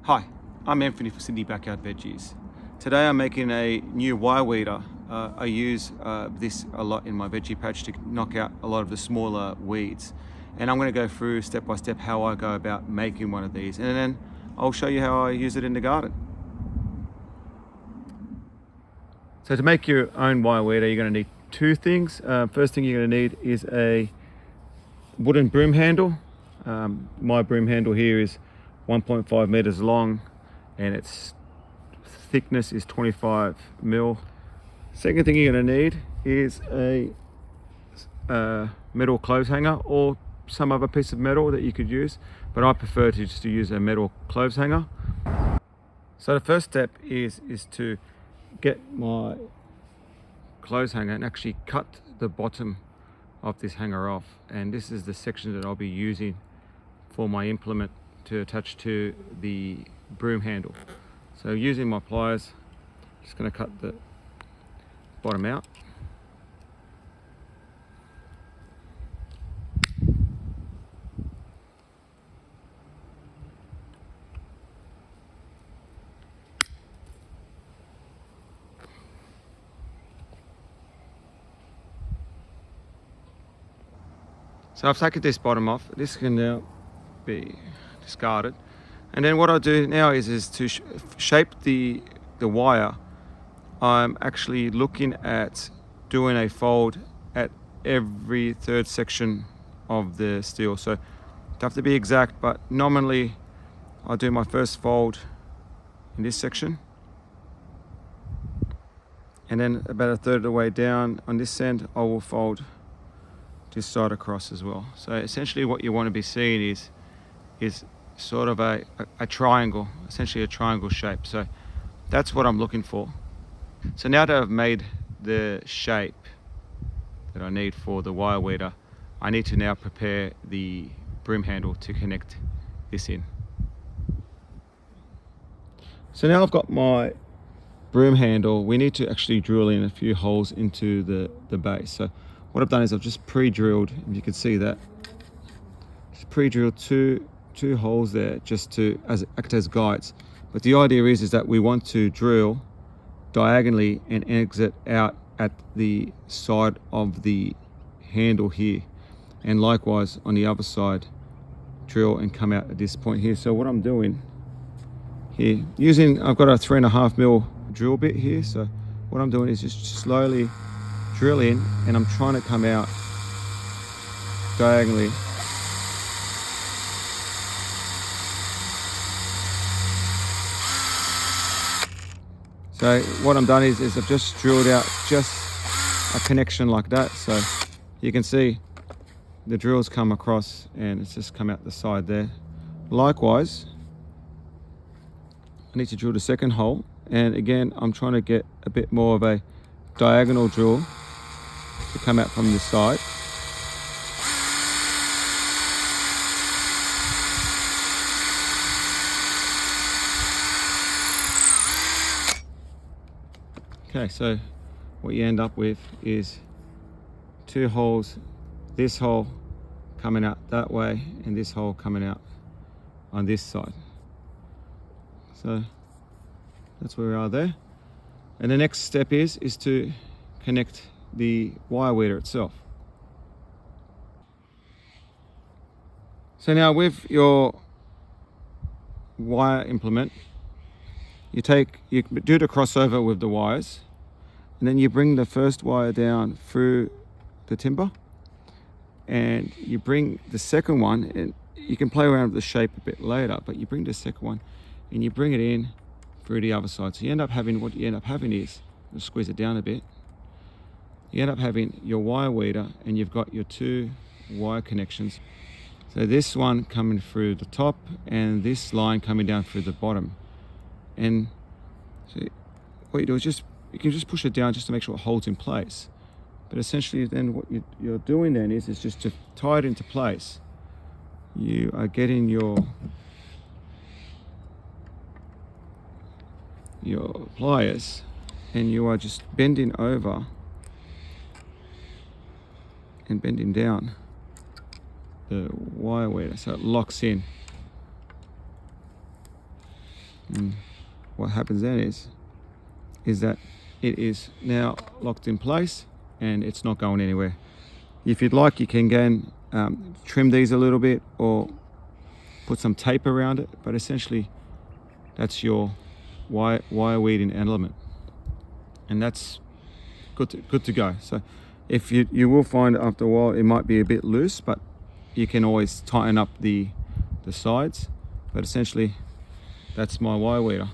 Hi, I'm Anthony for Sydney Backyard Veggies. Today I'm making a new wire weeder. I use this a lot in my veggie patch to knock out a lot of the smaller weeds. And I'm going to go through step by step how I go about making one of these, and then I'll show you how I use it in the garden. So to make your own wire weeder, you're going to need two things. First thing you're going to need is a wooden broom handle. My broom handle here is 1.5 meters long and its thickness is 25 mil. Second thing you're going to need is a metal clothes hanger or some other piece of metal that you could use, but I prefer to just use a metal clothes hanger. So the first step is to get my clothes hanger and actually cut the bottom of this hanger off, and this is the section that I'll be using for my implement to attach to the broom handle. So using my pliers, just going to cut the bottom out. So I've taken this bottom off. This can now be discarded. And then what I do now is to shape the wire. I'm actually looking at doing a fold at every third section of the steel. So don't have to be exact, but nominally I'll do my first fold in this section. And then about a third of the way down on this end, I will fold this side across as well. So essentially what you want to be seeing is sort of a triangle, essentially a triangle shape. So that's what I'm looking for. So now that I've made the shape that I need for the wire weeder, I need to now prepare the broom handle to connect this in. So now I've got my broom handle. We need to actually drill in a few holes into the base. So what I've done is I've just pre-drilled, if you can see that, just pre-drilled two holes there just to act as guides. But the idea is that we want to drill diagonally and exit out at the side of the handle here, and likewise on the other side, drill and come out at this point here. So what I'm doing here, I've got a 3.5 mil drill bit here. So what I'm doing is just slowly drill in, and I'm trying to come out diagonally. So what I'm done is I've just drilled out just a connection like that. So you can see the drills come across and it's just come out the side there. Likewise, I need to drill the second hole, and again I'm trying to get a bit more of a diagonal drill to come out from this side. Okay, so what you end up with is two holes, this hole coming out that way and this hole coming out on this side. So that's where we are there. And the next step is to connect the wire weeder itself. So now with your wire implement, you do the crossover with the wires, and then you bring the first wire down through the timber, and you bring the second one, and you can play around with the shape a bit later, but you bring the second one and you bring it in through the other side. So you end up having, what you end up having is, let's squeeze it down a bit, you end up having your wire weeder and you've got your two wire connections. So this one coming through the top and this line coming down through the bottom. And so what you do is you can just push it down just to make sure it holds in place. But essentially then what you're doing then is just to tie it into place. You are getting your pliers and you are just bending over and bending down the wire weeder so it locks in. And what happens then is that it is now locked in place and it's not going anywhere. If you'd like, you can again trim these a little bit or put some tape around it, but essentially that's your wire weeding element, and that's good to go. So if you will find after a while it might be a bit loose, but you can always tighten up the sides. But essentially that's my wire weeder.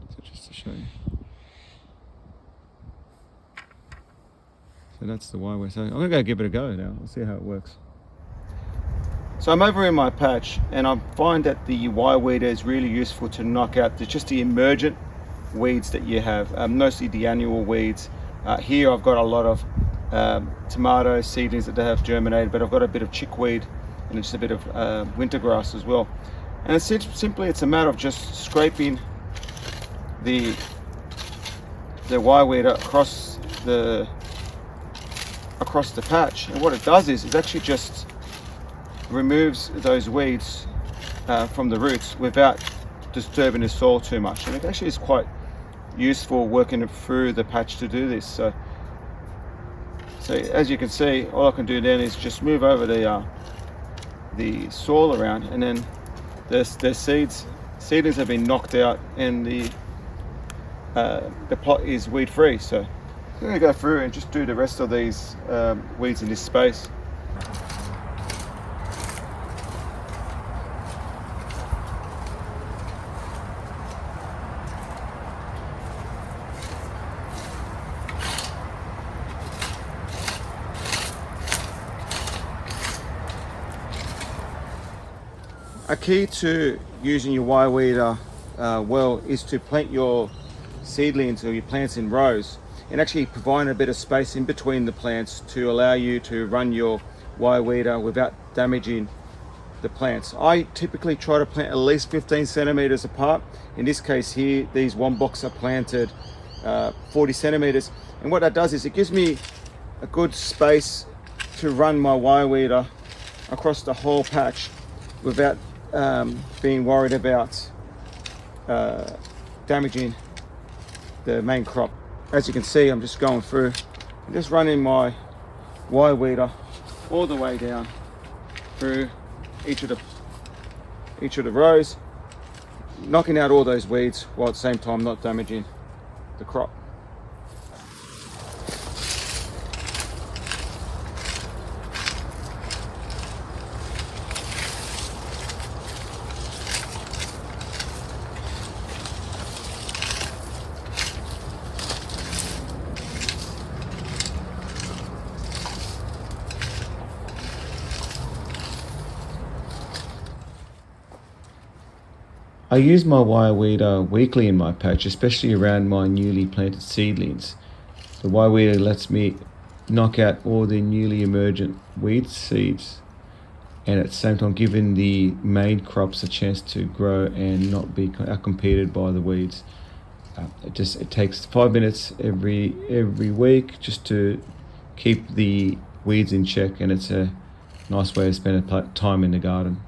So just to show you, so that's the wire weeder. So I'm gonna go give it a go now. I'll see how it works. So I'm over in my patch and I find that the wire weeder is really useful to knock out just the emergent weeds that you have, mostly the annual weeds. Here I've got a lot of tomato seedlings that have germinated, but I've got a bit of chickweed and just a bit of winter grass as well. And it's simply it's a matter of just scraping the wire weeder across the patch, and what it does is it actually just removes those weeds from the roots without disturbing the soil too much. And it actually is quite useful working through the patch to do this. So as you can see, all I can do then is just move over the soil around, and then the seedlings have been knocked out, and the plot is weed free. So I'm going to go through and just do the rest of these weeds in this space. A key to using your wire weeder well is to plant your seedlings or your plants in rows, and actually provide a bit of space in between the plants to allow you to run your wire weeder without damaging the plants. I typically try to plant at least 15 centimeters apart. In this case here, these one box are planted 40 centimeters, and what that does is it gives me a good space to run my wire weeder across the whole patch without being worried about damaging the main crop. As you can see, I'm just going through and just running my wire weeder all the way down through each of the rows, knocking out all those weeds while at the same time not damaging the crop. I use my wire weeder weekly in my patch, especially around my newly planted seedlings. The wire weeder lets me knock out all the newly emergent weed seeds, and at the same time giving the main crops a chance to grow and not be outcompeted by the weeds. It takes 5 minutes every week just to keep the weeds in check, and it's a nice way to spend time in the garden.